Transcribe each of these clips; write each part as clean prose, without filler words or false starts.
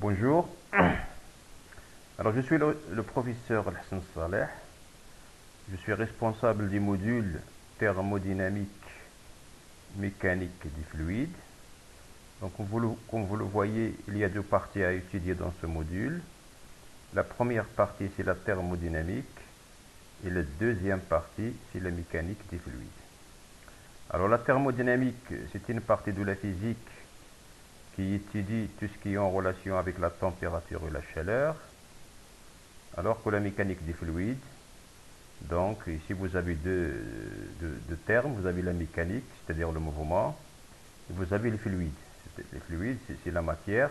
Bonjour. Alors, je suis le professeur Hassan Saleh. Je suis responsable du module thermodynamique mécanique des fluides. Donc, comme vous le voyez, il y a deux parties à étudier dans ce module. La première partie, c'est la thermodynamique. Et la deuxième partie, c'est la mécanique des fluides. Alors, la thermodynamique, c'est une partie de la physique qui étudie tout ce qui est en relation avec la température et la chaleur, alors que la mécanique des fluides, donc ici vous avez deux termes, vous avez la mécanique, c'est-à-dire le mouvement, et vous avez les fluides. Les fluides, c'est la matière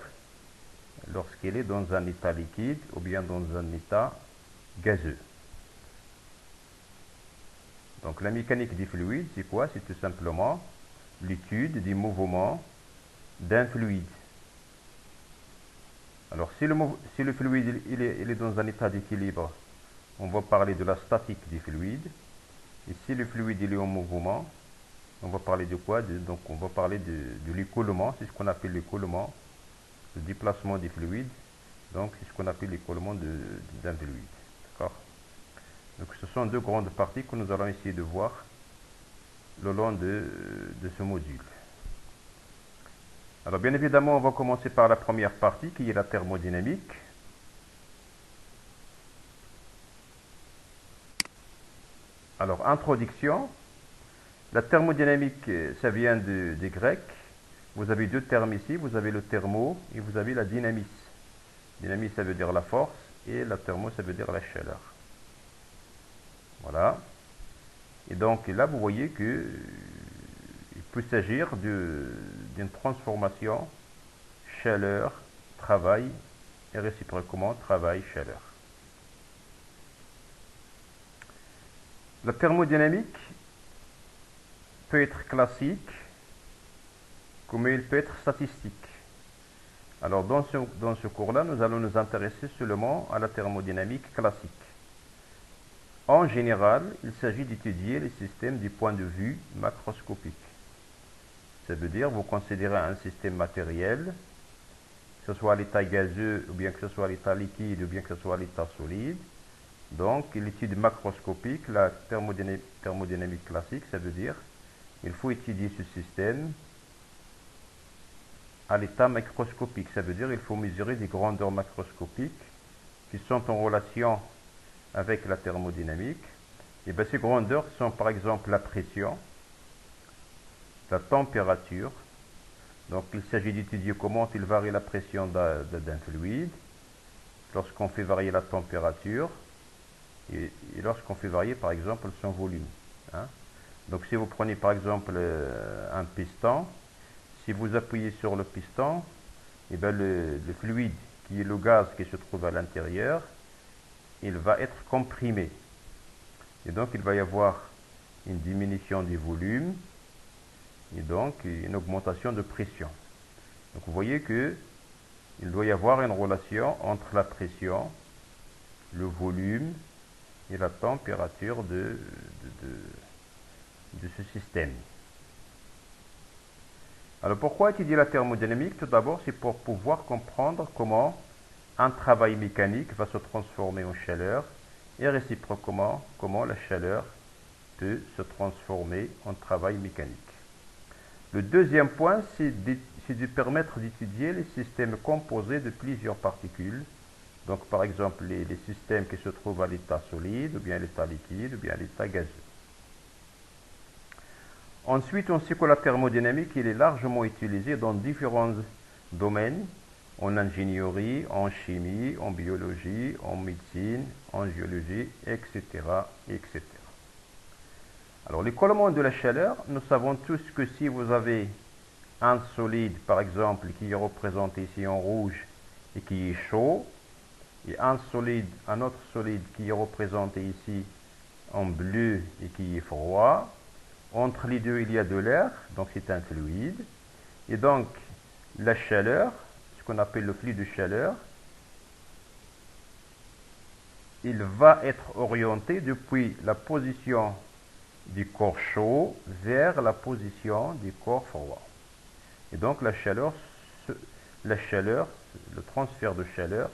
lorsqu'elle est dans un état liquide ou bien dans un état gazeux. Donc la mécanique des fluides, c'est quoi? C'est tout simplement l'étude du mouvement d'un fluide. Alors si le fluide il est dans un état d'équilibre, on va parler de la statique du fluide. Et si le fluide il est en mouvement, on va parler de quoi? Donc on va parler de l'écoulement, c'est ce qu'on appelle l'écoulement, le déplacement des fluides. Donc c'est ce qu'on appelle l'écoulement d'un fluide. D'accord? Donc ce sont deux grandes parties que nous allons essayer de voir le long de ce module. Alors bien évidemment, on va commencer par la première partie qui est la thermodynamique. Alors, introduction. La thermodynamique, ça vient des Grecs. Vous avez deux termes ici. Vous avez le thermo et vous avez la dynamis. Dynamis, ça veut dire la force. Et la thermo, ça veut dire la chaleur. Voilà. Et donc là, vous voyez que il peut s'agir d'une transformation chaleur, travail et réciproquement travail, chaleur. La thermodynamique peut être classique comme il peut être statistique. Alors dans ce cours-là, nous allons nous intéresser seulement à la thermodynamique classique. En général, il s'agit d'étudier les systèmes du point de vue macroscopique. Ça veut dire vous considérez un système matériel, que ce soit l'état gazeux, ou bien que ce soit l'état liquide, ou bien que ce soit l'état solide. Donc l'étude macroscopique, la thermodynamique classique, ça veut dire il faut étudier ce système à l'état macroscopique. Ça veut dire qu'il faut mesurer des grandeurs macroscopiques qui sont en relation avec la thermodynamique. Et bien ces grandeurs sont par exemple la pression, la température. Donc il s'agit d'étudier comment il varie la pression d'un fluide, lorsqu'on fait varier la température et lorsqu'on fait varier par exemple son volume. Hein. Donc si vous prenez par exemple un piston, si vous appuyez sur le piston, et bien le fluide qui est le gaz qui se trouve à l'intérieur, il va être comprimé. Et donc il va y avoir une diminution du volume et donc une augmentation de pression. Donc vous voyez que il doit y avoir une relation entre la pression, le volume et la température de ce système. Alors pourquoi étudier la thermodynamique? Tout d'abord, c'est pour pouvoir comprendre comment un travail mécanique va se transformer en chaleur et réciproquement comment la chaleur peut se transformer en travail mécanique. Le deuxième point, c'est de permettre d'étudier les systèmes composés de plusieurs particules. Donc par exemple les systèmes qui se trouvent à l'état solide, ou bien à l'état liquide, ou bien à l'état gazeux. Ensuite, on sait que la thermodynamique il est largement utilisée dans différents domaines, en ingénierie, en chimie, en biologie, en médecine, en géologie, etc. etc. Alors, l'écoulement de la chaleur, nous savons tous que si vous avez un solide, par exemple, qui est représenté ici en rouge et qui est chaud, et un autre solide qui est représenté ici en bleu et qui est froid, entre les deux, il y a de l'air, donc c'est un fluide. Et donc, la chaleur, ce qu'on appelle le flux de chaleur, il va être orienté depuis la position du corps chaud vers la position du corps froid. Et donc, la chaleur la chaleur, le transfert de chaleur,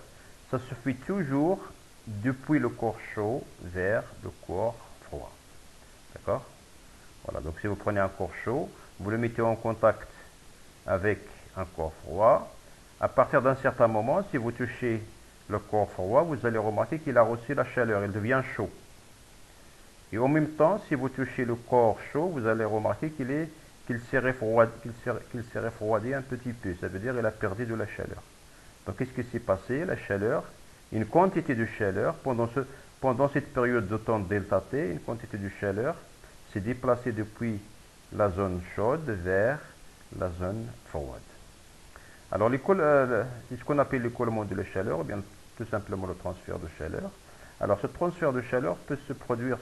ça se fait toujours depuis le corps chaud vers le corps froid. D'accord? Voilà, donc si vous prenez un corps chaud, vous le mettez en contact avec un corps froid. À partir d'un certain moment, si vous touchez le corps froid, vous allez remarquer qu'il a reçu la chaleur, il devient chaud. Et en même temps, si vous touchez le corps chaud, vous allez remarquer qu'il s'est refroidi un petit peu. Ça veut dire qu'il a perdu de la chaleur. Donc qu'est-ce qui s'est passé? La chaleur, une quantité de chaleur, pendant cette période de temps delta T, une quantité de chaleur s'est déplacée depuis la zone chaude vers la zone froide. Alors, c'est ce qu'on appelle l'écoulement de la chaleur, ou bien tout simplement le transfert de chaleur. Alors, ce transfert de chaleur peut se produire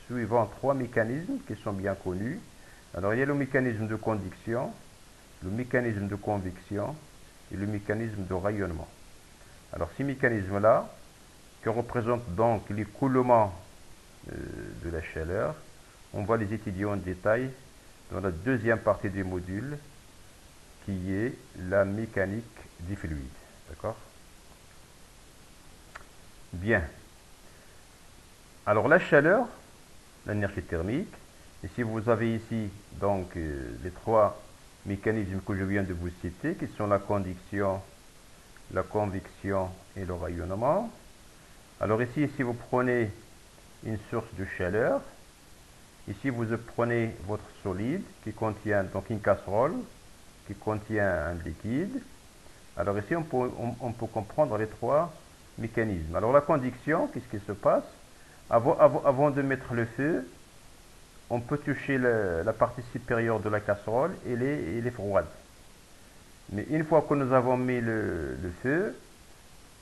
suivant trois mécanismes qui sont bien connus. Alors, il y a le mécanisme de conduction, le mécanisme de convection et le mécanisme de rayonnement. Alors, ces mécanismes-là, qui représentent donc l'écoulement de la chaleur, on va les étudier en détail dans la deuxième partie du module, qui est la mécanique des fluides. D'accord? Bien. Alors la chaleur, l'énergie thermique, et si vous avez ici donc les trois mécanismes que je viens de vous citer, qui sont la conduction, la convection et le rayonnement. Alors ici, si vous prenez une source de chaleur, ici vous prenez votre solide qui contient donc une casserole, qui contient un liquide. Alors ici, on peut comprendre les trois mécanismes. Alors la conduction, qu'est-ce qui se passe? Avant de mettre le feu, on peut toucher la partie supérieure de la casserole et elle est froide. Mais une fois que nous avons mis le feu,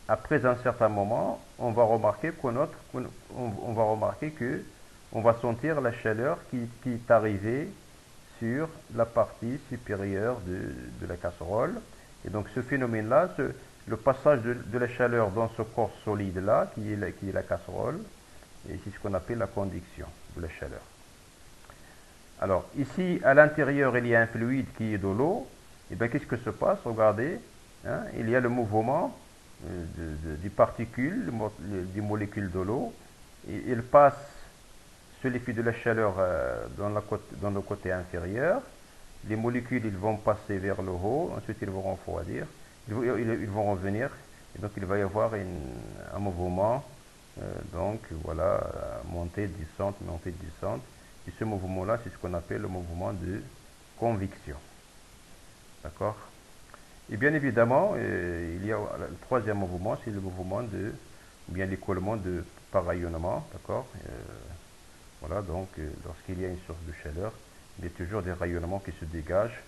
après un certain moment, on va remarquer que on va sentir la chaleur qui est arrivée sur la partie supérieure de la casserole. Et donc ce phénomène-là, le passage de la chaleur dans ce corps solide-là, qui est la casserole, et c'est ce qu'on appelle la conduction de la chaleur. Alors ici, à l'intérieur, il y a un fluide qui est de l'eau. Et bien qu'est-ce que se passe? Regardez, hein, il y a le mouvement des particules, des molécules de l'eau. Il passe sous l'effet de la chaleur dans le côté inférieur. Les molécules ils vont passer vers le haut, ensuite ils vont refroidir, ils vont revenir, et donc il va y avoir un mouvement, donc voilà, montée, descente, montée, descente. Et ce mouvement-là, c'est ce qu'on appelle le mouvement de convection. D'accord? Et bien évidemment, il y a le troisième mouvement, c'est le mouvement ou bien l'écoulement par rayonnement. D'accord? Voilà, donc lorsqu'il y a une source de chaleur, il y a toujours des rayonnements qui se dégagent.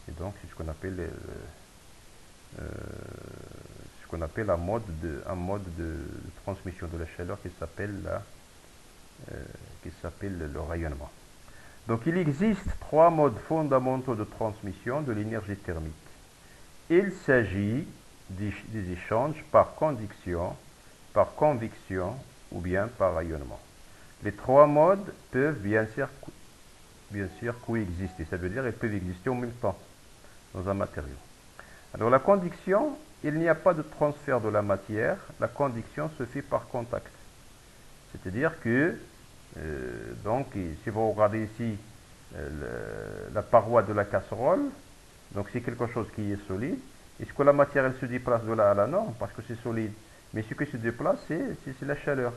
Et donc, c'est ce qu'on appelle un mode de transmission de la chaleur qui s'appelle le rayonnement. Donc, il existe trois modes fondamentaux de transmission de l'énergie thermique. Il s'agit des échanges par conduction, par convection ou bien par rayonnement. Les trois modes peuvent bien sûr coexister, ça veut dire qu'ils peuvent exister en même temps dans un matériau. Alors la conduction, il n'y a pas de transfert de la matière, la conduction se fait par contact. C'est-à-dire que, donc, si vous regardez ici la paroi de la casserole, donc c'est quelque chose qui est solide. Est-ce que la matière elle se déplace de là à là? Non, parce que c'est solide. Mais ce qui se déplace, c'est la chaleur.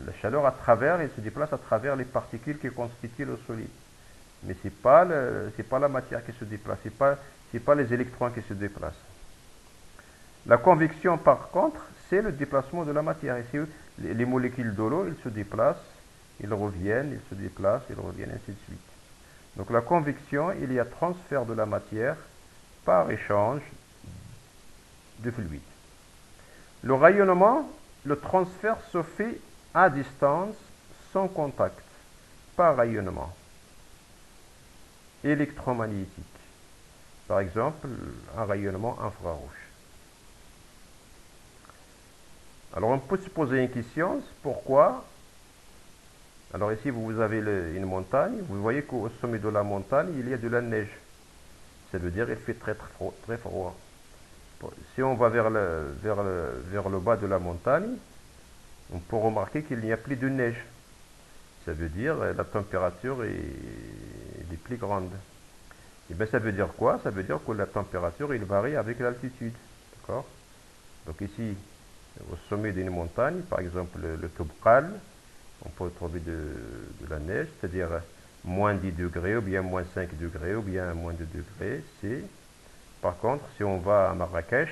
La chaleur elle se déplace à travers les particules qui constituent le solide. Mais c'est pas la matière qui se déplace, c'est pas les électrons qui se déplacent. La convection, par contre, c'est le déplacement de la matière. Ici, les molécules de l'eau, ils se déplacent, ils reviennent, ils se déplacent, ils reviennent, ainsi de suite. Donc la convection, il y a transfert de la matière par échange de fluide. Le rayonnement, le transfert se fait à distance, sans contact, par rayonnement électromagnétique. Par exemple, un rayonnement infrarouge. Alors on peut se poser une question, pourquoi? Alors ici vous avez une montagne, vous voyez qu'au sommet de la montagne il y a de la neige. Ça veut dire qu'il fait très froid. si on va vers le bas de la montagne, on peut remarquer qu'il n'y a plus de neige. Ça veut dire la température est plus grande. Et bien ça veut dire quoi? Ça veut dire que la température il varie avec l'altitude. D'accord? Donc ici, au sommet d'une montagne, par exemple le Toubkal, on peut trouver de la neige, c'est-à-dire moins 10 degrés, ou bien moins 5 degrés, ou bien moins 2 degrés. Par contre, si on va à Marrakech,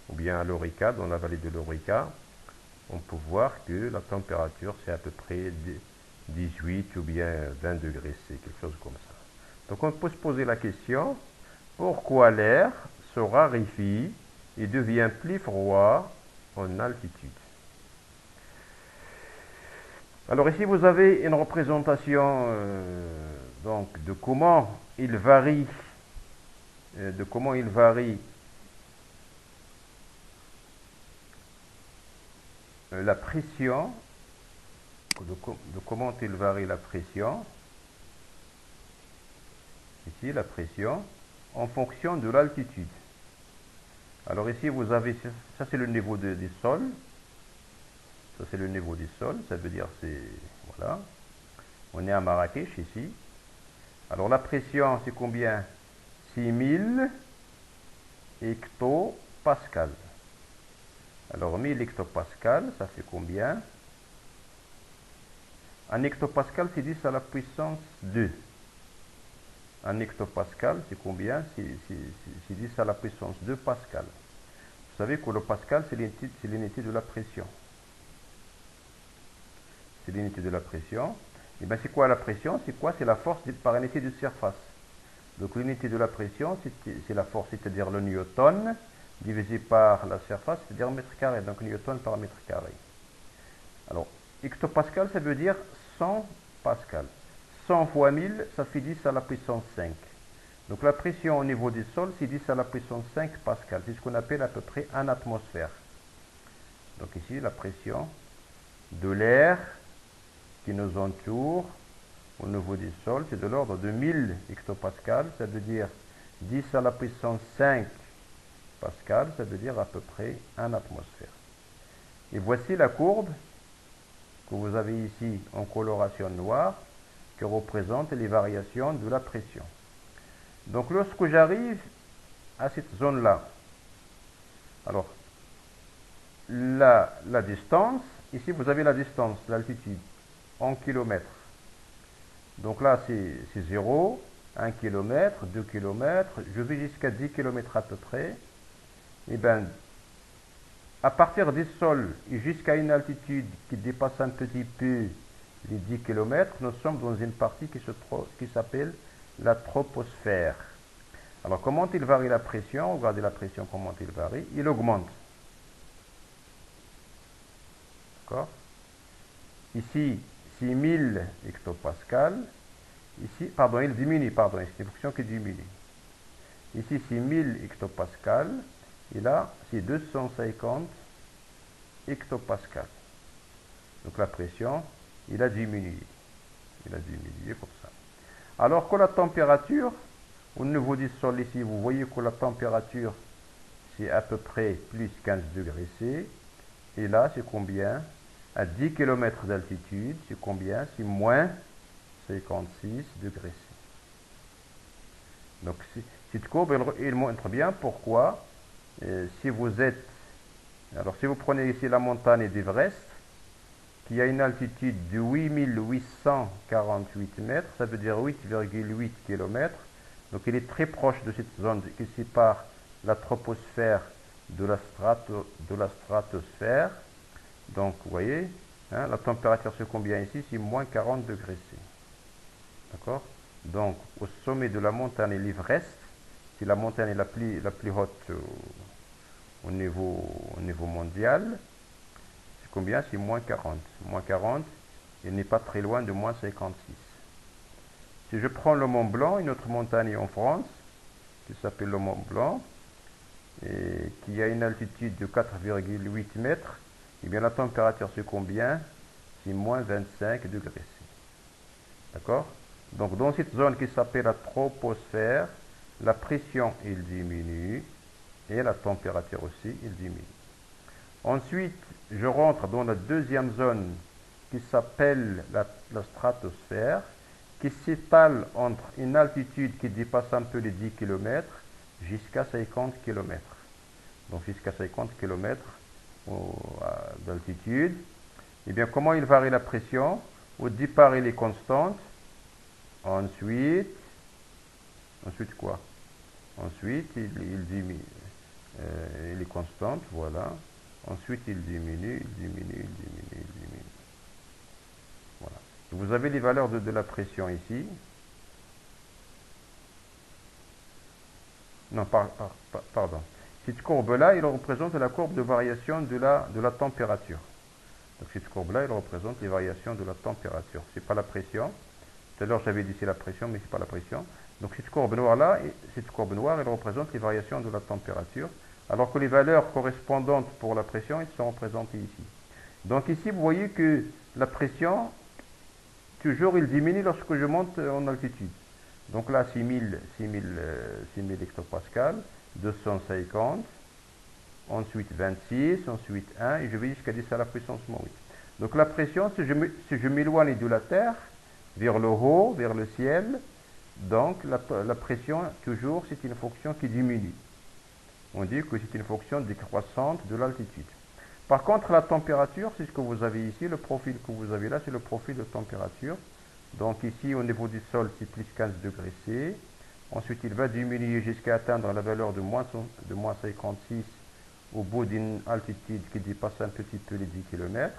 ou bien à l'Orica, dans la vallée de l'Orica, on peut voir que la température c'est à peu près 18 ou bien 20 degrés, c'est quelque chose comme ça. Donc on peut se poser la question, pourquoi l'air se raréfie et devient plus froid en altitude? Alors ici vous avez une représentation donc de comment il varie la pression, de comment il varie la pression, ici la pression, en fonction de l'altitude. Alors ici vous avez, ça c'est le niveau du sol, ça c'est le niveau du sol, ça veut dire voilà, on est à Marrakech ici. Alors la pression c'est combien? 6000 hectopascal. Alors 1000 hectopascal, ça fait combien? Un hectopascal, c'est 10 à la puissance 2. Un hectopascal, c'est combien? C'est 10 à la puissance 2 pascal. Vous savez que le pascal, c'est l'unité de la pression. C'est l'unité de la pression. Et bien, c'est quoi la pression? C'est quoi? C'est la force par unité de surface. Donc, l'unité de la pression, c'est la force, c'est-à-dire le newton, divisé par la surface, c'est-à-dire mètre carré. Donc, newton par mètre carré. Alors, hectopascal, ça veut dire 100 pascal. 100 fois 1000, ça fait 10 à la puissance 5. Donc la pression au niveau du sol, c'est 10 à la puissance 5 pascal. C'est ce qu'on appelle à peu près 1 atmosphère. Donc ici, la pression de l'air qui nous entoure au niveau du sol, c'est de l'ordre de 1000 hectopascal. Ça veut dire 10 à la puissance 5 pascal. Ça veut dire à peu près 1 atmosphère. Et voici la courbe que vous avez ici en coloration noire qui représente les variations de la pression. Donc lorsque j'arrive à cette zone-là, alors la distance, ici vous avez la distance, l'altitude en kilomètres. Donc là c'est 0, 1 km, 2 km, je vais jusqu'à 10 km à peu près. Et bien, à partir du sol et jusqu'à une altitude qui dépasse un petit peu les 10 km, nous sommes dans une partie qui s'appelle la troposphère. Alors, comment il varie la pression? Regardez la pression, comment il varie. Il augmente. D'accord? Ici, 6000 hectopascal. Ici, pardon, il diminue, pardon, c'est une fonction qui diminue. Ici, 6000 hectopascal. Et là, c'est 250 hectopascal. Donc, la pression, il a diminué. Il a diminué comme ça. Alors que la température, au niveau du sol ici, vous voyez que la température, c'est à peu près plus 15 degrés C. Et là, c'est combien? À 10 km d'altitude, c'est combien? C'est moins 56 degrés C. Donc, cette courbe, elle montre bien pourquoi, si vous prenez ici la montagne d'Everest, qui a une altitude de 8848 mètres, ça veut dire 8,8 km. Donc il est très proche de cette zone qui sépare la troposphère de la stratosphère. Donc vous voyez, hein, la température c'est combien ici? C'est moins 40 degrés C. D'accord? Donc au sommet de la montagne l'Everest, c'est la montagne la plus haute au niveau mondial. Combien? C'est moins 40. Moins 40, il n'est pas très loin de moins 56. Si je prends le Mont Blanc, une autre montagne en France, qui s'appelle le Mont Blanc, et qui a une altitude de 4,8 mètres, et bien la température c'est combien? C'est moins 25 degrés C. D'accord? Donc dans cette zone qui s'appelle la troposphère, la pression elle diminue, et la température aussi, il diminue. Ensuite, je rentre dans la deuxième zone qui s'appelle la stratosphère, qui s'étale entre une altitude qui dépasse un peu les 10 km jusqu'à 50 km. Donc jusqu'à 50 km d'altitude. Et bien, comment il varie la pression? Au départ, il est constante. Ensuite quoi? Ensuite, il diminue. Il est constante, voilà. Ensuite, il diminue, il diminue, il diminue, il diminue. Voilà. Vous avez les valeurs de la pression ici. Non, pardon. Cette courbe-là, il représente la courbe de variation de la température. Donc cette courbe-là, elle représente les variations de la température. Ce n'est pas la pression. Tout à l'heure, j'avais dit c'est la pression, mais ce n'est pas la pression. Donc cette courbe noire-là, elle représente les variations de la température, alors que les valeurs correspondantes pour la pression, elles sont représentées ici. Donc ici, vous voyez que la pression, toujours, il diminue lorsque je monte en altitude. Donc là, 6000 hectopascales, 250, ensuite 26, ensuite 1, et je vais jusqu'à 10 à la puissance moins 8. Donc la pression, si je m'éloigne de la Terre, vers le haut, vers le ciel, donc la pression, toujours, c'est une fonction qui diminue. On dit que c'est une fonction décroissante de l'altitude. Par contre, la température, c'est ce que vous avez ici, le profil que vous avez là, c'est le profil de température. Donc ici, au niveau du sol, c'est plus 15 degrés C. Ensuite, il va diminuer jusqu'à atteindre la valeur de moins 56 au bout d'une altitude qui dépasse un petit peu les 10 km.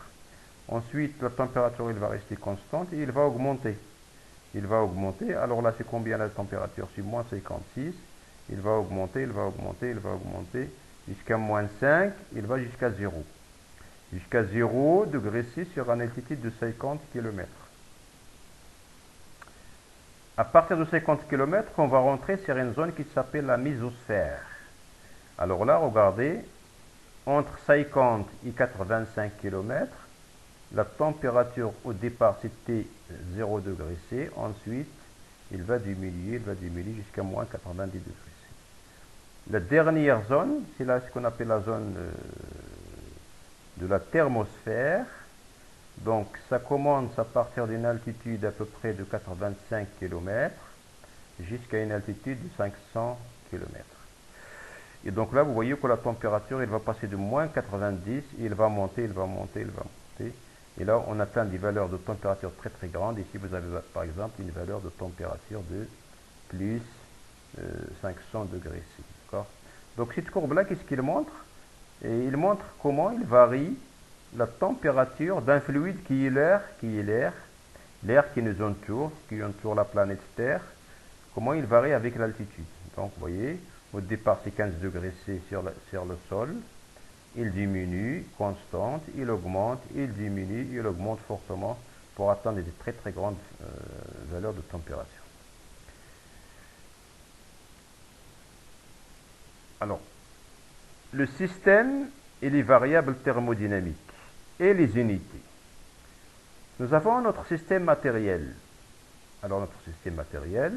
Ensuite, la température, elle va rester constante et il va augmenter. Il va augmenter. Alors là, c'est combien la température? C'est moins 56. Il va augmenter, il va augmenter, il va augmenter. Jusqu'à moins 5, il va jusqu'à 0. Jusqu'à 0 degré C sur une altitude de 50 km. À partir de 50 km, on va rentrer sur une zone qui s'appelle la mésosphère. Alors là, regardez, entre 50 et 85 km, la température au départ c'était 0 degré C. Ensuite, il va diminuer jusqu'à moins 90 degrés C. La dernière zone, c'est là ce qu'on appelle la zone de la thermosphère. Donc ça commence à partir d'une altitude à peu près de 85 km jusqu'à une altitude de 500 km. Et donc là, vous voyez que la température, elle va passer de moins 90, et il va monter, il va monter, il va monter. Et là, on atteint des valeurs de température très très grandes. Ici, vous avez par exemple une valeur de température de plus 500 degrés C. Donc cette courbe-là, qu'est-ce qu'il montre? Et il montre comment il varie la température d'un fluide qui est l'air, l'air qui nous entoure, qui entoure la planète Terre, comment il varie avec l'altitude. Donc, vous voyez, au départ, c'est 15 degrés C sur le sol. Il diminue, constante, il augmente, il diminue, il augmente fortement pour atteindre des très très grandes valeurs de température. Alors, le système et les variables thermodynamiques et les unités. Nous avons notre système matériel. Alors notre système matériel,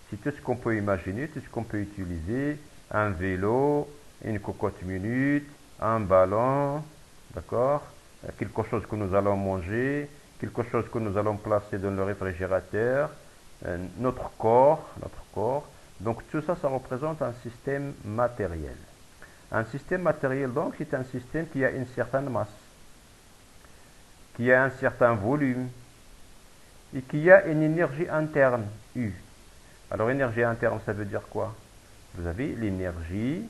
c'est tout ce qu'on peut imaginer, tout ce qu'on peut utiliser, un vélo, une cocotte minute, un ballon, d'accord, quelque chose que nous allons manger, quelque chose que nous allons placer dans le réfrigérateur, notre corps. Donc tout ça, ça représente un système matériel. Un système matériel, donc, c'est un système qui a une certaine masse, qui a un certain volume et qui a une énergie interne, U. Alors, énergie interne, ça veut dire quoi? Vous avez l'énergie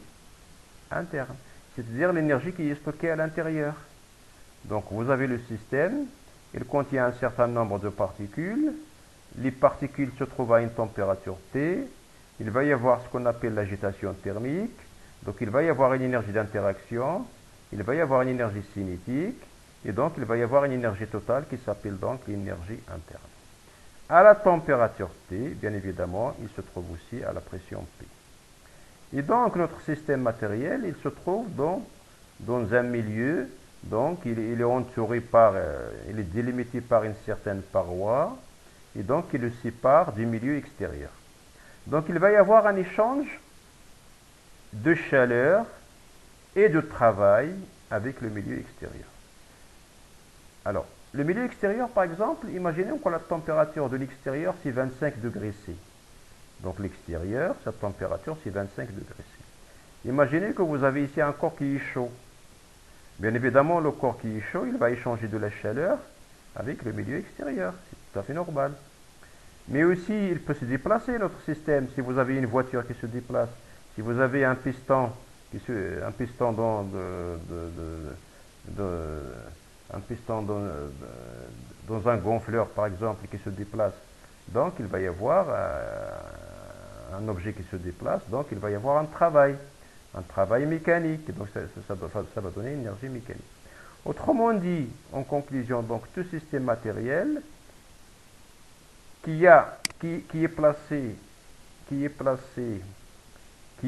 interne, c'est-à-dire l'énergie qui est stockée à l'intérieur. Donc, vous avez le système, il contient un certain nombre de particules. Les particules se trouvent à une température T. Il va y avoir ce qu'on appelle l'agitation thermique. Donc, il va y avoir une énergie d'interaction, il va y avoir une énergie cinétique, et donc il va y avoir une énergie totale qui s'appelle donc l'énergie interne. À la température T, bien évidemment, il se trouve aussi à la pression P. Et donc, notre système matériel, il se trouve dans un milieu, donc il est entouré il est délimité par une certaine paroi, et donc il le sépare du milieu extérieur. Donc, il va y avoir un échange de chaleur et de travail avec le milieu extérieur. Alors, le milieu extérieur, par exemple, imaginez que la température de l'extérieur, c'est 25 degrés C. Donc l'extérieur, sa température, c'est 25 degrés C. Imaginez que vous avez ici un corps qui est chaud. Bien évidemment, le corps qui est chaud, il va échanger de la chaleur avec le milieu extérieur. C'est tout à fait normal. Mais aussi, il peut se déplacer, notre système. Si vous avez une voiture qui se déplace, si vous avez un piston, dans un gonfleur, par exemple, qui se déplace, donc il va y avoir un objet qui se déplace, donc il va y avoir un travail mécanique. Donc ça va donner une énergie mécanique. Autrement dit, en conclusion, donc tout système matériel qui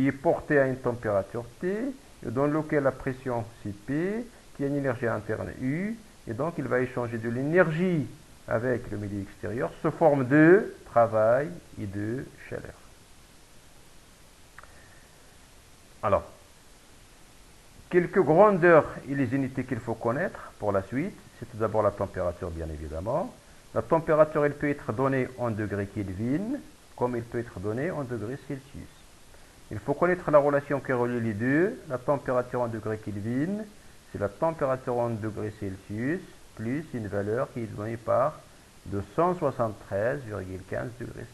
est porté à une température T, dans lequel la pression c'est P, qui a une énergie interne U, et donc il va échanger de l'énergie avec le milieu extérieur sous forme de travail et de chaleur. Alors, quelques grandeurs et les unités qu'il faut connaître pour la suite, c'est tout d'abord la température, bien évidemment. La température, elle peut être donnée en degrés Kelvin, comme elle peut être donnée en degrés Celsius. Il faut connaître la relation qui relie les deux. La température en degrés Kelvin, c'est la température en degrés Celsius, plus une valeur qui est donnée par 273,15 degrés C.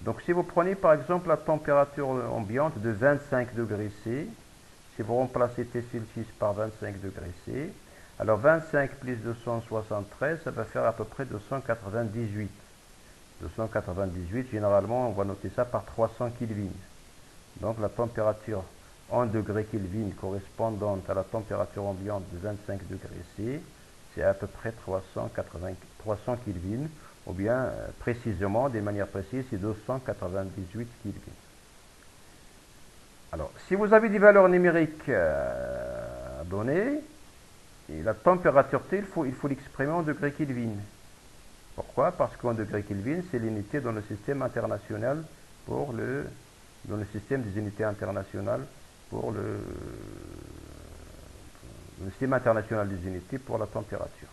Donc si vous prenez par exemple la température ambiante de 25 degrés C, si vous remplacez T Celsius par 25 degrés C, alors 25 plus 273, ça va faire à peu près 298. 298, généralement, on va noter ça par 300 Kelvin. Donc la température en degrés Kelvin correspondante à la température ambiante de 25 degrés C, c'est à peu près 300 Kelvin, ou bien précisément, de manière précise, c'est 298 Kelvin. Alors, si vous avez des valeurs numériques à donner, et la température T, il faut l'exprimer en degrés Kelvin. Pourquoi? Parce qu'en degrés Kelvin, c'est l'unité dans le système international dans le système des unités internationales le système international des unités pour la température.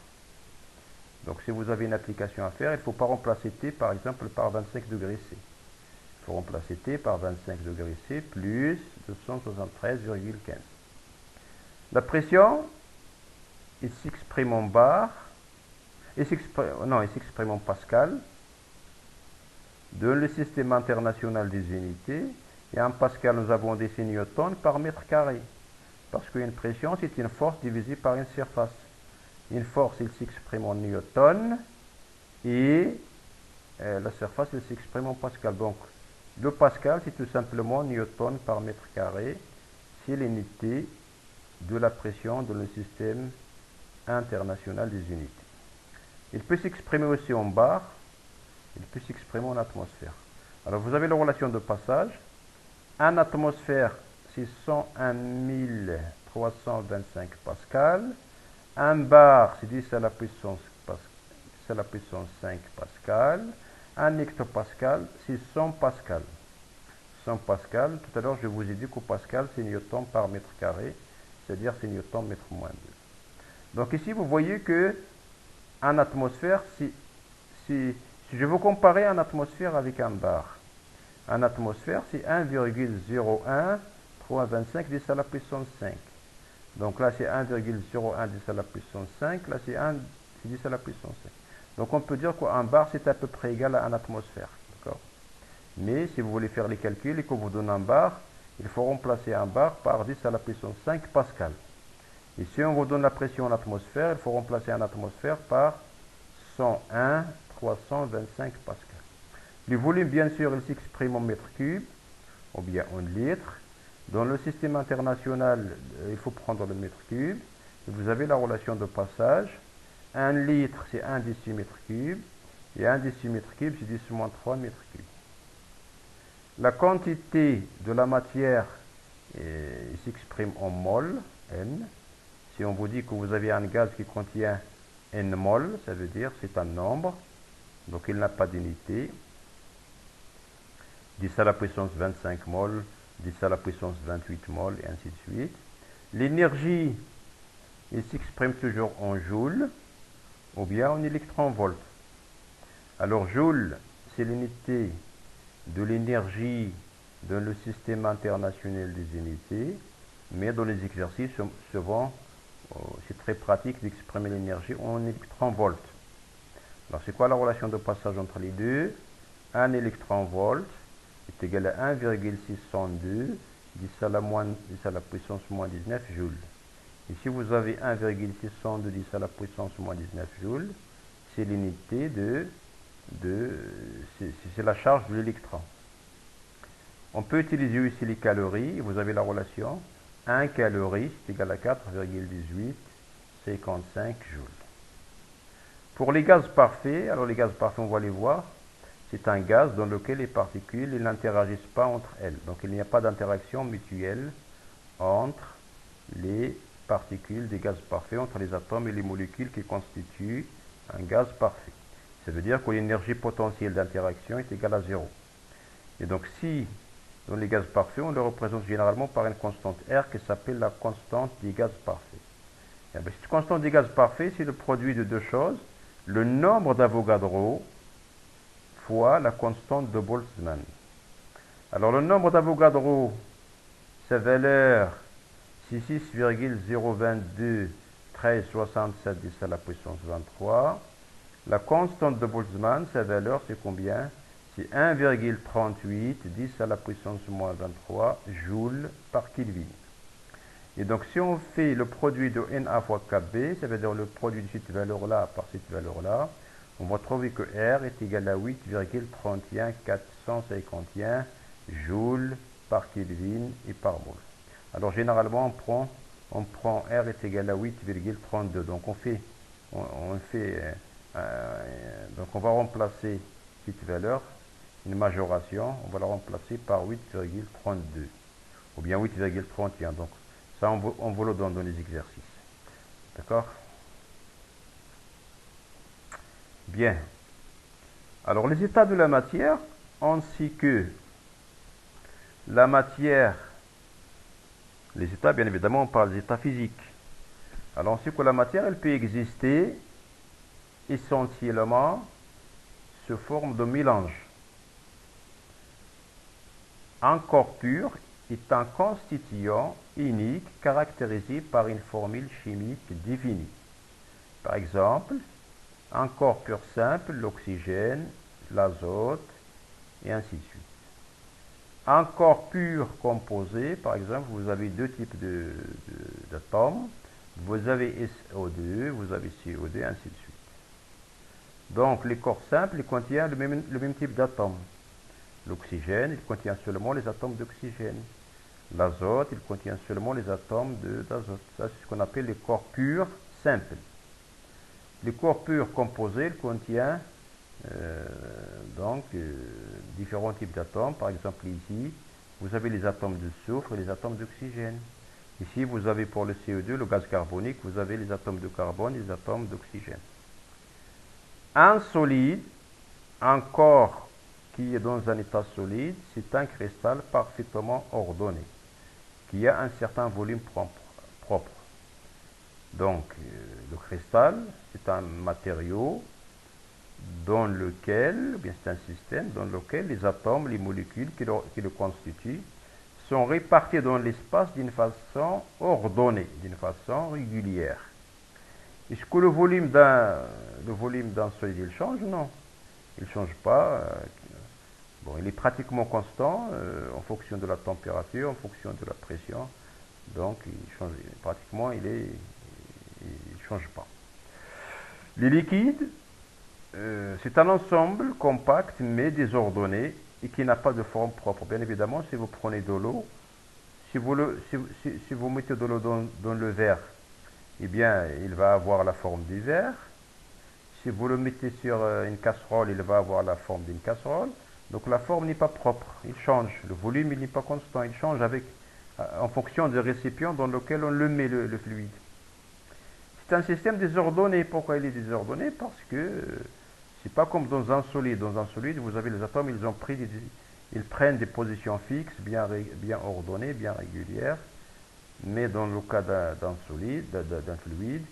Donc, si vous avez une application à faire, il ne faut pas remplacer T, par exemple, par 25 degrés C. Il faut remplacer T par 25 degrés C plus 273,15. La pression, il s'exprime en bar, il s'exprime en pascal. Dans le système international des unités, et en pascal, nous avons des newtons par mètre carré. Parce qu'une pression, c'est une force divisée par une surface. Une force, il s'exprime en newton, et la surface, elle s'exprime en pascal. Donc, le pascal, c'est tout simplement newton par mètre carré. C'est l'unité de la pression dans le système international des unités. Il peut s'exprimer aussi en bar, il peut s'exprimer en atmosphère. Alors, vous avez la relation de passage. 1 atmosphère, c'est 101 325 pascal. 1 bar, c'est 10 à la puissance 5 pascal. 1 hectopascal, c'est 100 pascal. 100 pascal, tout à l'heure, je vous ai dit qu'au pascal, c'est newton par mètre carré, c'est-à-dire c'est newton mètre moins 2. Donc ici, vous voyez que en atmosphère, si je veux comparer une atmosphère avec un bar, en atmosphère, c'est 1,01325 10 à la puissance 5. Donc là, c'est 1,01 10 à la puissance 5. Là, c'est 10 à la puissance 5. Donc on peut dire qu'un bar, c'est à peu près égal à une atmosphère. Mais si vous voulez faire les calculs et qu'on vous donne un bar, il faut remplacer un bar par 10 à la puissance 5 pascal. Et si on vous donne la pression en atmosphère, il faut remplacer en atmosphère par 101 325 pascal. Le volume, bien sûr, il s'exprime en mètres cubes, ou bien en litres. Dans le système international, il faut prendre le mètre cube. Et vous avez la relation de passage. 1 litre, c'est 1 décimètre cube. Et 1 décimètre cube, c'est 10 moins 3 mètres cubes. La quantité de la matière s'exprime en mol, N. Si on vous dit que vous avez un gaz qui contient N mol, ça veut dire c'est un nombre. Donc il n'a pas d'unité. 10 à la puissance 25 mol, 10 à la puissance 28 mol, et ainsi de suite. L'énergie, il s'exprime toujours en joules ou bien en électronvolts. Alors, joule, c'est l'unité de l'énergie dans le système international des unités, mais dans les exercices, souvent, c'est très pratique d'exprimer l'énergie en électronvolts. Alors, c'est quoi la relation de passage entre les deux? Un électronvolt est égal à 1,602 10 à la puissance moins 19 joules. Ici, vous avez 1,602 10 à la puissance moins 19 joules. C'est l'unité c'est la charge de l'électron. On peut utiliser aussi les calories. Vous avez la relation 1 calorie, c'est égal à 4,1855 joules. Pour les gaz parfaits, alors les gaz parfaits, on va les voir. C'est un gaz dans lequel les particules n'interagissent pas entre elles. Donc il n'y a pas d'interaction mutuelle entre les particules des gaz parfaits, entre les atomes et les molécules qui constituent un gaz parfait. Ça veut dire que l'énergie potentielle d'interaction est égale à 0. Et donc si dans les gaz parfaits, on le représente généralement par une constante R qui s'appelle la constante des gaz parfaits. Et bien, cette constante des gaz parfaits, c'est le produit de deux choses. Le nombre d'Avogadro fois la constante de Boltzmann. Alors le nombre d'Avogadro, sa valeur, c'est 6,022 1367 10 à la puissance 23. La constante de Boltzmann, sa valeur, c'est combien? C'est 1,38 10 à la puissance moins 23 joules par Kelvin. Et donc, si on fait le produit de Na fois Kb, ça veut dire le produit de cette valeur-là par cette valeur-là, on va trouver que R est égal à 8,31451 joules par Kelvin et par mol. Alors, généralement, on prend R est égal à 8,32. Donc, donc, on va remplacer cette valeur, une majoration, on va la remplacer par 8,32 ou bien 8,31. Donc, ça, on vous le donne dans les exercices. D'accord? Bien. Alors, les états de la matière, ainsi que la matière, les états, bien évidemment, on parle des états physiques. Alors, on sait que la matière, elle peut exister essentiellement sous forme de mélange. Un corps pur est un constituant unique caractérisé par une formule chimique définie. Par exemple, un corps pur simple, l'oxygène, l'azote, et ainsi de suite. Un corps pur composé, par exemple, vous avez deux types d'atomes. Vous avez SO2, vous avez CO2, et ainsi de suite. Donc, les corps simples contiennent le même type d'atomes. L'oxygène, il contient seulement les atomes d'oxygène. L'azote, il contient seulement les atomes d'azote. Ça, c'est ce qu'on appelle les corps purs simples. Les corps purs composés, il contient différents types d'atomes. Par exemple, ici, vous avez les atomes de soufre et les atomes d'oxygène. Ici, vous avez pour le CO2, le gaz carbonique, vous avez les atomes de carbone et les atomes d'oxygène. Un solide, un corps qui est dans un état solide, c'est un cristal parfaitement ordonné, qui a un certain volume propre. Donc, le cristal, c'est un matériau dans lequel, bien c'est un système dans lequel les atomes, les molécules qui le constituent, sont répartis dans l'espace d'une façon ordonnée, d'une façon régulière. Est-ce que le volume d'un solide, il change? Non, il ne change pas. Bon, il est pratiquement constant en fonction de la température, en fonction de la pression. Donc, pratiquement, il ne change pas. Les liquides, c'est un ensemble compact mais désordonné et qui n'a pas de forme propre. Bien évidemment, si vous prenez de l'eau, si vous mettez de l'eau dans le verre, eh bien, il va avoir la forme du verre. Si vous le mettez sur une casserole, il va avoir la forme d'une casserole. Donc la forme n'est pas propre, il change. Le volume, il n'est pas constant, il change en fonction du récipient dans lequel on le met, le fluide. C'est un système désordonné. Pourquoi il est désordonné? Parce que c'est pas comme dans un solide. Dans un solide, vous avez les atomes, ils ont pris ils prennent des positions fixes, bien ordonnées, bien régulières. Mais dans le cas d'un solide, d'un fluide,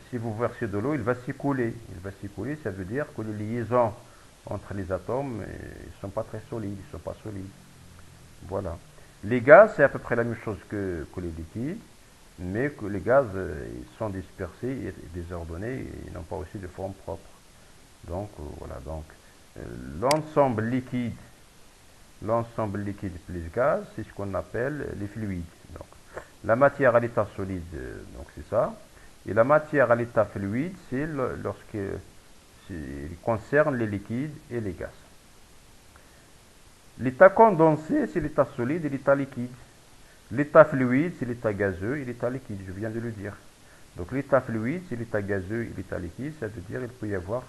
si vous versez de l'eau, il va s'écouler. Il va s'écouler, ça veut dire que les liaisons entre les atomes ne sont pas très solides, ils ne sont pas solides. Voilà. Les gaz, c'est à peu près la même chose que les liquides, mais que les gaz ils sont dispersés et désordonnés et ils n'ont pas aussi de forme propre. Donc voilà. Donc l'ensemble liquide, plus gaz, c'est ce qu'on appelle les fluides. Donc la matière à l'état solide, donc c'est ça. Et la matière à l'état fluide, c'est lorsqu'il concerne les liquides et les gaz. L'état condensé, c'est l'état solide et l'état liquide. L'état fluide, c'est l'état gazeux et l'état liquide, je viens de le dire. Donc l'état fluide, c'est l'état gazeux et l'état liquide, ça veut dire qu'il peut y avoir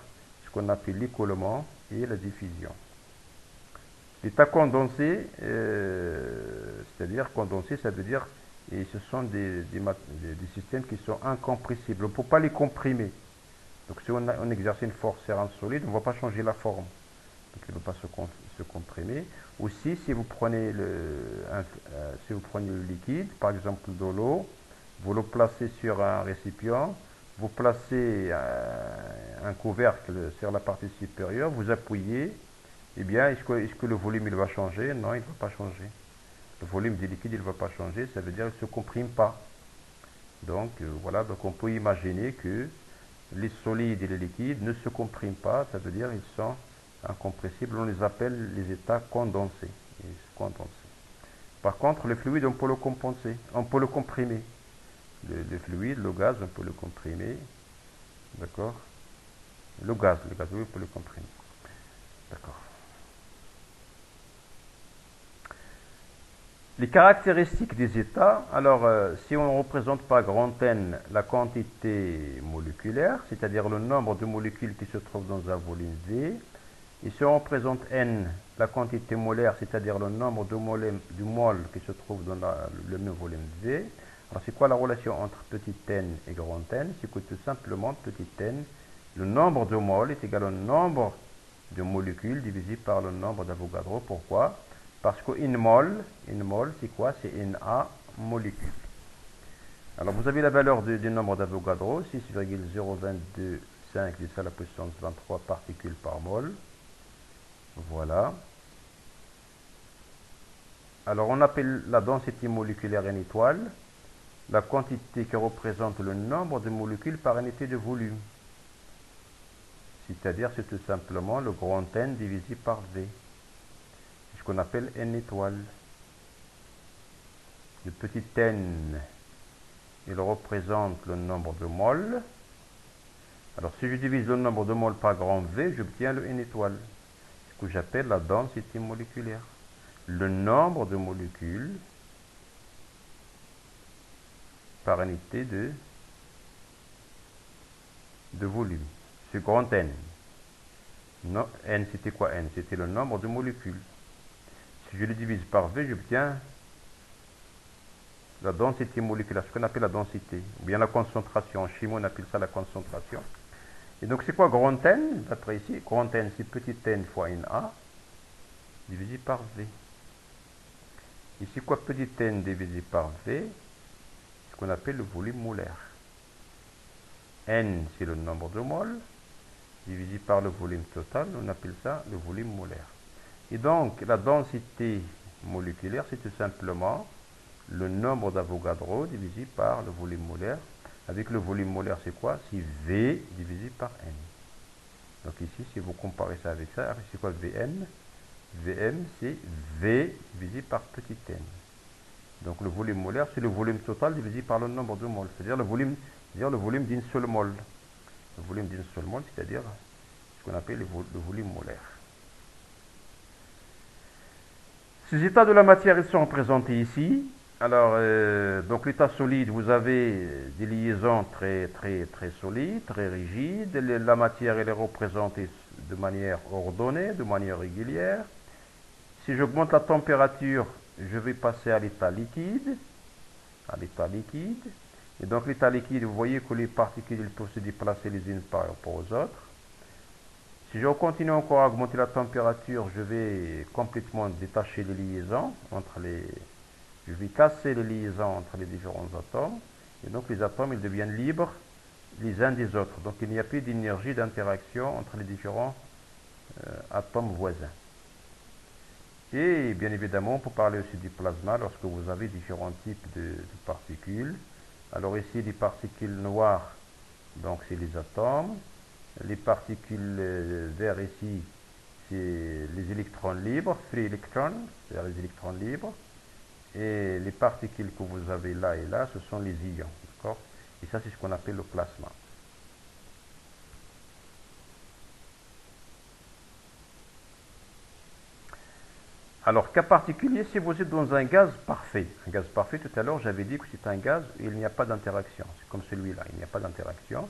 ce qu'on appelle l'écoulement et la diffusion. L'état condensé, c'est-à-dire condensé, ça veut dire et ce sont des systèmes qui sont incompressibles. On ne peut pas les comprimer. Donc si on exerce une force sur un solide, on ne va pas changer la forme. Donc il ne va pas se comprimer. Aussi, si vous prenez le liquide, par exemple de l'eau, vous le placez sur un récipient, vous placez un couvercle sur la partie supérieure, vous appuyez, eh bien, est-ce que le volume il va changer? Non, il ne va pas changer. Le volume du liquide il ne va pas changer, ça veut dire qu'il ne se comprime pas. Donc voilà, donc on peut imaginer que les solides et les liquides ne se compriment pas, ça veut dire qu'ils sont incompressibles, on les appelle les états condensés. Par contre, le fluide, on peut le compenser, on peut le comprimer. Le fluide, le gaz, on peut le comprimer. D'accord? Le gaz, oui, on peut le comprimer. D'accord. Les caractéristiques des états, alors si on représente par grand N la quantité moléculaire, c'est-à-dire le nombre de molécules qui se trouvent dans un volume V, et si on représente N la quantité molaire, c'est-à-dire le nombre de moles qui se trouvent dans le même volume V, alors c'est quoi la relation entre petit n et grand N? C'est que tout simplement petit n, le nombre de moles est égal au nombre de molécules divisé par le nombre d'Avogadro. Pourquoi? Parce qu'une mole, c'est quoi? C'est Na molécule. Alors vous avez la valeur du nombre d'Avogadro, 6,0225 10 à la puissance 23 particules par mole. Voilà. Alors on appelle la densité moléculaire une étoile, la quantité qui représente le nombre de molécules par unité de volume. C'est-à-dire c'est tout simplement le grand N divisé par V. C'est ce qu'on appelle N étoile. Le petit n, il représente le nombre de moles. Alors si je divise le nombre de moles par grand V, j'obtiens le N étoile. Ce que j'appelle la densité moléculaire. Le nombre de molécules par unité de volume. Ce grand N. Non, N c'était quoi N? C'était le nombre de molécules. Si je le divise par V, j'obtiens la densité moléculaire, ce qu'on appelle la densité, ou bien la concentration. En chimie, on appelle ça la concentration. Et donc, c'est quoi grand N? D'après ici, grand N, c'est petit n fois Na, divisé par V. Ici, quoi petit n divisé par V? Ce qu'on appelle le volume molaire. N, c'est le nombre de moles, divisé par le volume total, on appelle ça le volume molaire. Et donc, la densité moléculaire, c'est tout simplement le nombre d'Avogadro divisé par le volume molaire. Avec le volume molaire, c'est quoi? C'est V divisé par N. Donc ici, si vous comparez ça avec ça, c'est quoi Vn? Vm, c'est V divisé par petit n. Donc le volume molaire, c'est le volume total divisé par le nombre de moles, c'est-à-dire le volume d'une seule mole. Le volume d'une seule mole, c'est-à-dire ce qu'on appelle le volume molaire. Ces états de la matière, ils sont représentés ici. Alors, donc l'état solide, vous avez des liaisons très solides, très rigides. La matière, elle est représentée de manière ordonnée, de manière régulière. Si j'augmente la température, je vais passer à l'état liquide. Et donc l'état liquide, vous voyez que les particules peuvent se déplacer les unes par rapport aux autres. Si je continue encore à augmenter la température, je vais complètement détacher les liaisons entre les... Je vais casser les liaisons entre les différents atomes. Et donc les atomes, ils deviennent libres les uns des autres. Donc il n'y a plus d'énergie d'interaction entre les différents atomes voisins. Et bien évidemment, on peut parler aussi du plasma lorsque vous avez différents types de particules. Alors ici, les particules noires, donc c'est les atomes. Les particules verts ici, c'est les électrons libres, free electrons, c'est-à-dire les électrons libres. Et les particules que vous avez là et là, ce sont les ions. D'accord? Et ça, c'est ce qu'on appelle le plasma. Alors, cas particulier, si vous êtes dans un gaz parfait. Un gaz parfait, tout à l'heure, j'avais dit que c'est un gaz où il n'y a pas d'interaction. C'est comme celui-là, il n'y a pas d'interaction.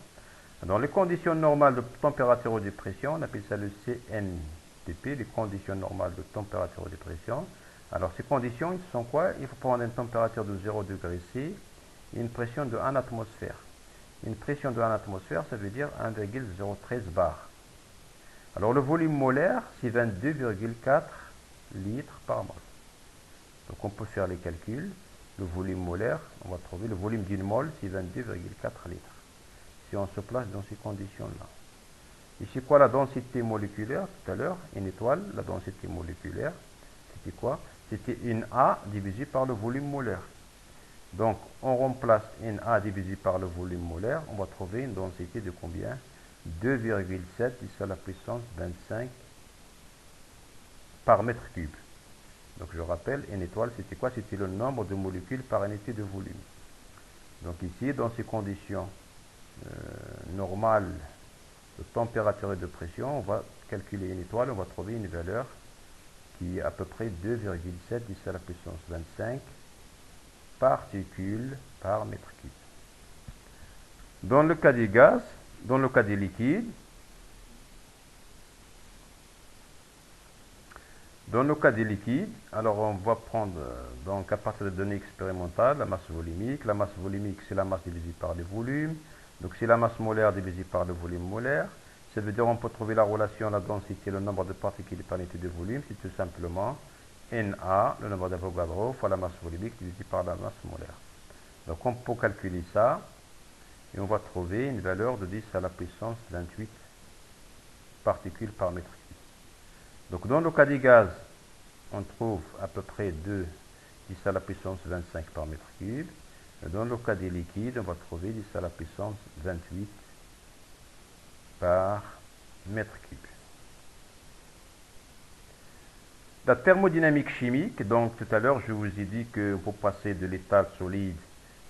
Dans les conditions normales de température ou de pression, on appelle ça le CNTP, les conditions normales de température ou de pression. Alors, ces conditions, ils sont quoi? Il faut prendre une température de 0 degré C et une pression de 1 atmosphère. Une pression de 1 atmosphère, ça veut dire 1,013 bar. Alors, le volume molaire, c'est 22,4 litres par mol. Donc on peut faire les calculs. Le volume molaire, on va trouver le volume d'une mole, c'est 22,4 litres. Si on se place dans ces conditions-là. Ici, quoi la densité moléculaire? Tout à l'heure, une étoile, la densité moléculaire, c'était quoi? C'était une A divisée par le volume molaire. Donc, on remplace une A divisée par le volume molaire, on va trouver une densité de combien? 2,7 à la puissance 25 par mètre cube. Donc je rappelle, une étoile, c'était quoi? C'était le nombre de molécules par unité de volume. Donc ici, dans ces conditions normales de température et de pression, on va calculer une étoile, on va trouver une valeur qui est à peu près 2,7 à la puissance 25 particules par mètre cube. Dans le cas des gaz, dans le cas des liquides, dans le cas des liquides, alors on va prendre donc à partir des données expérimentales la masse volumique. La masse volumique, c'est la masse divisée par le volume. Donc c'est la masse molaire divisée par le volume molaire. Ça veut dire on peut trouver la relation, la densité, le nombre de particules par unité de volume. C'est tout simplement Na, le nombre d'Avogadro, fois la masse volumique divisée par la masse molaire. Donc on peut calculer ça et on va trouver une valeur de 10 à la puissance 28 particules par mètre cube. Donc dans le cas des gaz, on trouve à peu près 2 10 à la puissance 25 par mètre cube. Et dans le cas des liquides, on va trouver 10 à la puissance 28 par mètre cube. La thermodynamique chimique, donc tout à l'heure je vous ai dit que pour passer de l'état solide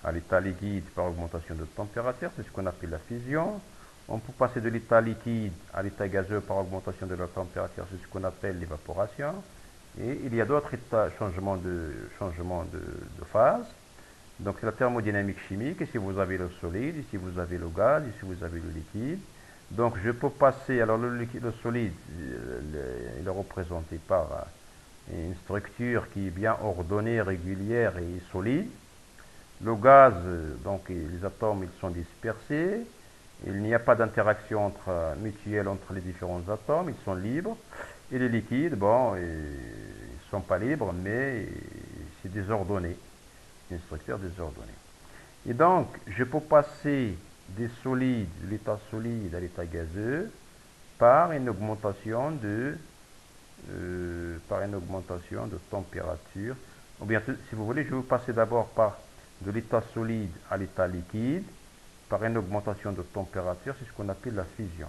à l'état liquide par augmentation de température, c'est ce qu'on appelle la fusion. On peut passer de l'état liquide à l'état gazeux par augmentation de la température, c'est ce qu'on appelle l'évaporation. Et il y a d'autres changements de phase. Donc c'est la thermodynamique chimique. Ici vous avez le solide, ici vous avez le gaz, ici vous avez le liquide. Donc je peux passer, alors le solide, il est représenté par une structure qui est bien ordonnée, régulière et solide. Le gaz, donc les atomes, ils sont dispersés. Il n'y a pas d'interaction mutuelle entre les différents atomes, ils sont libres. Et les liquides, bon, ils ne sont pas libres, mais c'est désordonné. C'est une structure désordonnée. Et donc, je peux passer des solides, de l'état solide à l'état gazeux, par une augmentation de température. Ou bien, si vous voulez, je vais passer d'abord par de l'état solide à l'état liquide, par une augmentation de température, c'est ce qu'on appelle la fusion.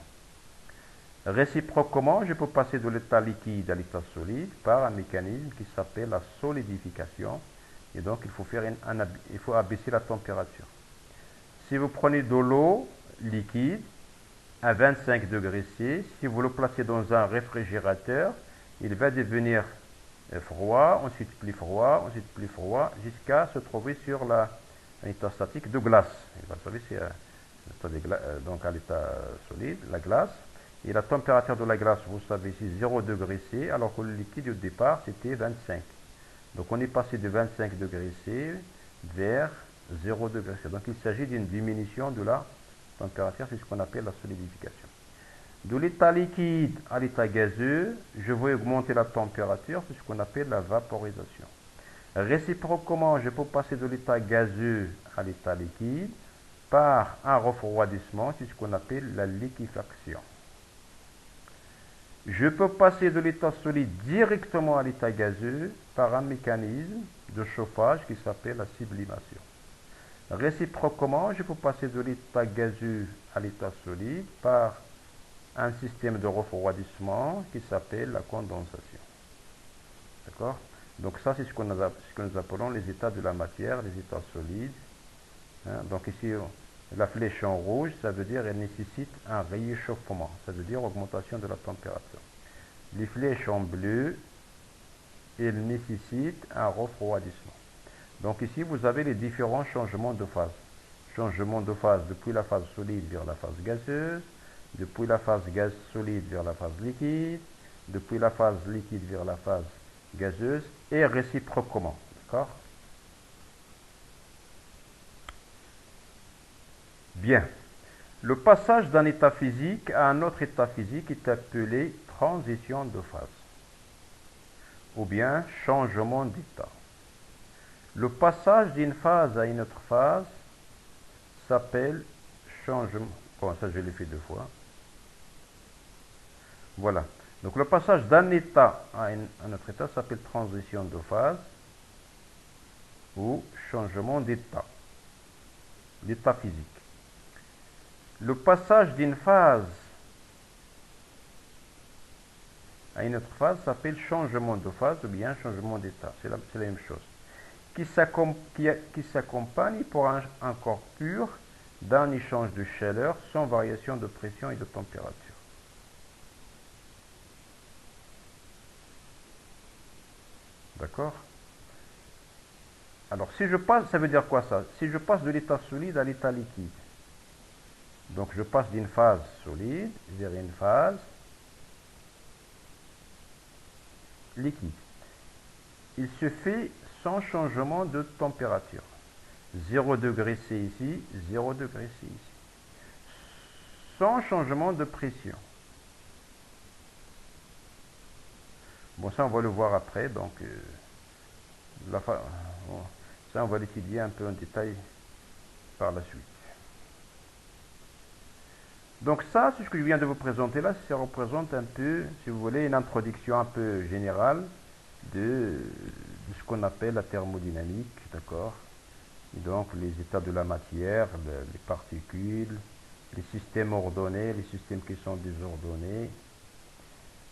Réciproquement, je peux passer de l'état liquide à l'état solide par un mécanisme qui s'appelle la solidification. Et donc, il faut abaisser la température. Si vous prenez de l'eau liquide à 25 degrés C, si vous le placez dans un réfrigérateur, il va devenir froid, ensuite plus froid, ensuite plus froid, jusqu'à se trouver sur un état statique de glace. Vous savez, c'est donc à l'état solide, la glace. Et la température de la glace, vous savez, c'est 0 degré C, alors que le liquide au départ, c'était 25. Donc on est passé de 25 degrés C vers 0 degré C. Donc il s'agit d'une diminution de la température, c'est ce qu'on appelle la solidification. De l'état liquide à l'état gazeux, je vais augmenter la température, c'est ce qu'on appelle la vaporisation. Réciproquement, je peux passer de l'état gazeux à l'état liquide par un refroidissement, c'est ce qu'on appelle la liquéfaction. Je peux passer de l'état solide directement à l'état gazeux par un mécanisme de chauffage qui s'appelle la sublimation. Réciproquement, je peux passer de l'état gazeux à l'état solide par un système de refroidissement qui s'appelle la condensation. D'accord? Donc ça, c'est ce que nous appelons les états de la matière, les états solides. Hein? Donc ici, la flèche en rouge, ça veut dire qu'elle nécessite un réchauffement, ça veut dire augmentation de la température. Les flèches en bleu, elles nécessitent un refroidissement. Donc ici, vous avez les différents changements de phase. Changement de phase depuis la phase solide vers la phase gazeuse, depuis la phase gaz solide vers la phase liquide, depuis la phase liquide vers la phase gazeuse, et réciproquement. D'accord? Bien. Le passage d'un état physique à un autre état physique est appelé transition de phase, ou bien changement d'état. Le passage d'une phase à une autre phase s'appelle changement. Bon, ça je l'ai fait deux fois. Voilà. Donc le passage d'un état à un autre état s'appelle transition de phase ou changement d'état, d'état physique. Le passage d'une phase à une autre phase s'appelle changement de phase ou bien changement d'état. C'est la même chose. Qui s'accompagne pour un corps pur d'un échange de chaleur sans variation de pression et de température. D'accord? Alors, si je passe, ça veut dire quoi ça? Si je passe de l'état solide à l'état liquide, donc je passe d'une phase solide vers une phase liquide. Il se fait sans changement de température. 0 degré C ici, 0 degré C ici. Sans changement de pression. Bon, ça on va le voir après, donc ça on va l'étudier un peu en détail par la suite. Donc ça, c'est ce que je viens de vous présenter là, ça représente un peu, si vous voulez, une introduction un peu générale de ce qu'on appelle la thermodynamique, d'accord? Donc les états de la matière, les particules, les systèmes ordonnés, les systèmes qui sont désordonnés.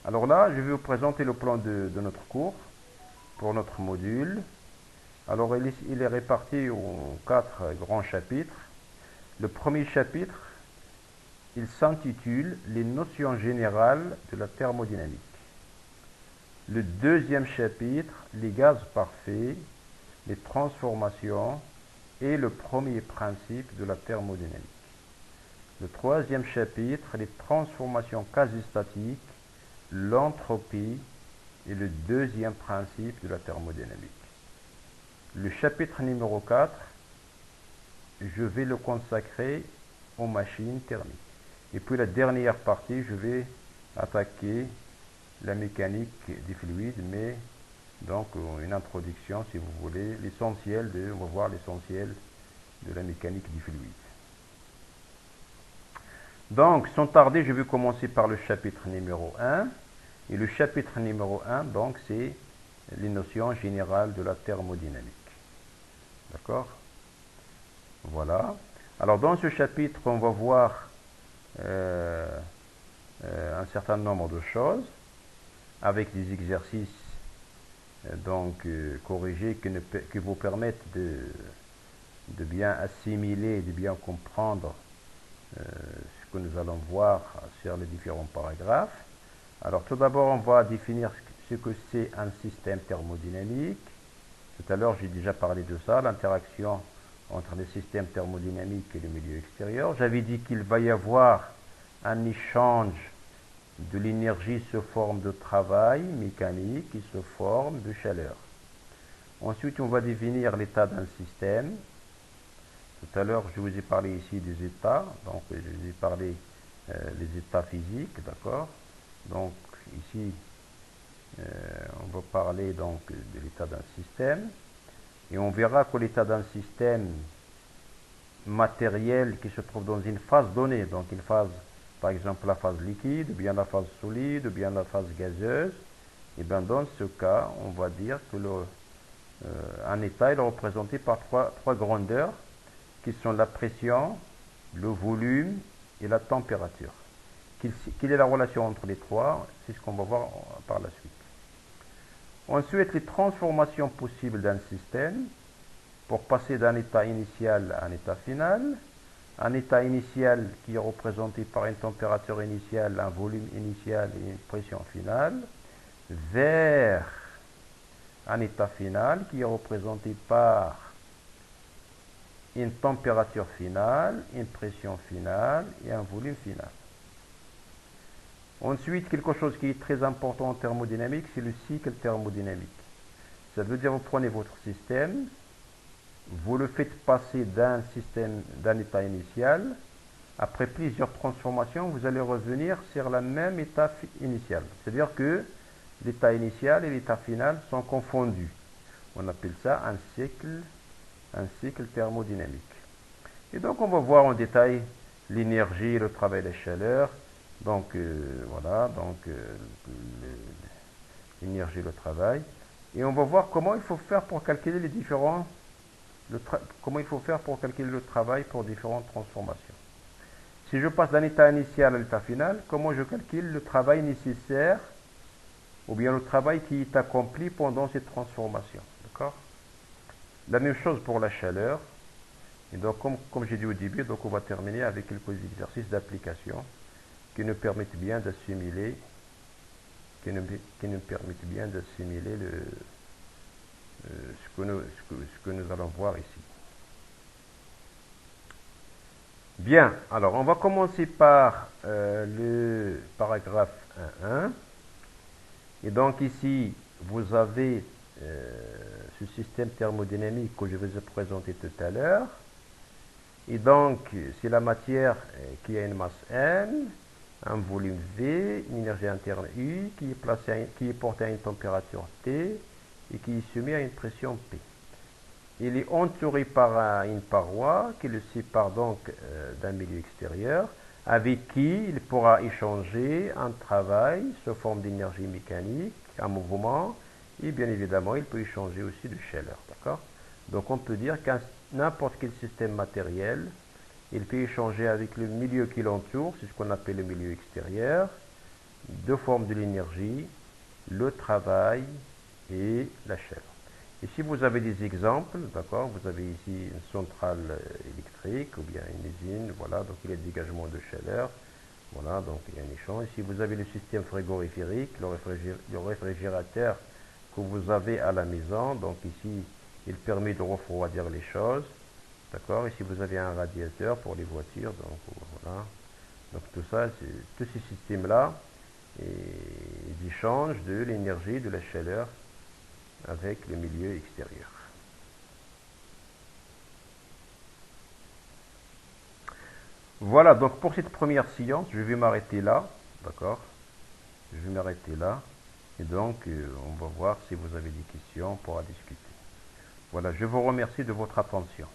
Alors là, je vais vous présenter le plan de notre cours pour notre module. Alors il est réparti en 4 grands chapitres. Le premier chapitre, il s'intitule « Les notions générales de la thermodynamique ». Le deuxième chapitre, « Les gaz parfaits, les transformations et le premier principe de la thermodynamique ». Le troisième chapitre, « Les transformations quasi-statiques, l'entropie et le deuxième principe de la thermodynamique ». Le chapitre numéro 4, je vais le consacrer aux machines thermiques. Et puis la dernière partie, je vais attaquer la mécanique des fluides, mais donc une introduction, si vous voulez, on va voir l'essentiel de la mécanique des fluides. Donc, sans tarder, je vais commencer par le chapitre numéro 1. Et le chapitre numéro 1, donc, c'est les notions générales de la thermodynamique. D'accord? Voilà. Alors, dans ce chapitre, on va voir un certain nombre de choses avec des exercices corrigés qui vous permettent de bien assimiler, de bien comprendre ce que nous allons voir sur les différents paragraphes. Alors tout d'abord, on va définir ce que c'est un système thermodynamique. Tout à l'heure, j'ai déjà parlé de ça, l'interaction entre les systèmes thermodynamiques et le milieu extérieur. J'avais dit qu'il va y avoir un échange de l'énergie sous forme de travail mécanique et sous forme de chaleur. Ensuite, on va définir l'état d'un système. Tout à l'heure, je vous ai parlé ici des états. Donc, je vous ai parlé les états physiques, d'accord. Donc ici, on va parler donc de l'état d'un système, et on verra que l'état d'un système matériel qui se trouve dans une phase donnée, donc une phase, par exemple la phase liquide, ou bien la phase solide, ou bien la phase gazeuse, et bien dans ce cas, on va dire que un état est représenté par trois grandeurs, qui sont la pression, le volume et la température. Quelle est la relation entre les trois? C'est ce qu'on va voir par la suite. Ensuite, les transformations possibles d'un système pour passer d'un état initial à un état final. Un état initial qui est représenté par une température initiale, un volume initial et une pression finale, vers un état final qui est représenté par une température finale, une pression finale et un volume final. Ensuite, quelque chose qui est très important en thermodynamique, c'est le cycle thermodynamique. Ça veut dire, vous prenez votre système, vous le faites passer d'un état initial. Après plusieurs transformations, vous allez revenir sur la même état initial. C'est-à-dire que l'état initial et l'état final sont confondus. On appelle ça un cycle thermodynamique. Et donc, on va voir en détail l'énergie, le travail, la chaleur. Donc, voilà, donc l'énergie, le travail. Et on va voir comment il faut faire pour calculer les différents comment il faut faire pour calculer le travail pour différentes transformations. Si je passe d'un état initial à l'état final, comment je calcule le travail nécessaire ou bien le travail qui est accompli pendant cette transformation. D'accord? La même chose pour la chaleur. Et donc, comme j'ai dit au début, donc on va terminer avec quelques exercices d'application qui nous permettent bien d'assimiler ce que nous allons voir ici. Bien, alors on va commencer par le paragraphe 1.1. Et donc ici, vous avez ce système thermodynamique que je vous ai présenté tout à l'heure. Et donc, c'est la matière qui a une masse M, un volume V, une énergie interne U, qui est portée à une température T et qui est soumise à une pression P. Il est entouré par une paroi qui le sépare donc d'un milieu extérieur, avec qui il pourra échanger un travail sous forme d'énergie mécanique, un mouvement, et bien évidemment, il peut échanger aussi de chaleur. D'accord? Donc on peut dire qu'un n'importe quel système matériel, il peut échanger avec le milieu qui l'entoure, c'est ce qu'on appelle le milieu extérieur, deux formes de l'énergie, le travail et la chaleur. Ici, vous avez des exemples, d'accord? Vous avez ici une centrale électrique ou bien une usine, voilà, donc il y a des dégagements de chaleur, voilà, donc il y a un échange. Ici, vous avez le système frigorifique, le réfrigérateur que vous avez à la maison, donc ici, il permet de refroidir les choses, d'accord? Ici, vous avez un radiateur pour les voitures, donc voilà. Donc tout ça, tous ces systèmes-là, ils échangent de l'énergie, de la chaleur, avec le milieu extérieur. Voilà, donc pour cette première séance, je vais m'arrêter là, d'accord? Je vais m'arrêter là, et donc on va voir si vous avez des questions, on pourra discuter. Voilà, je vous remercie de votre attention.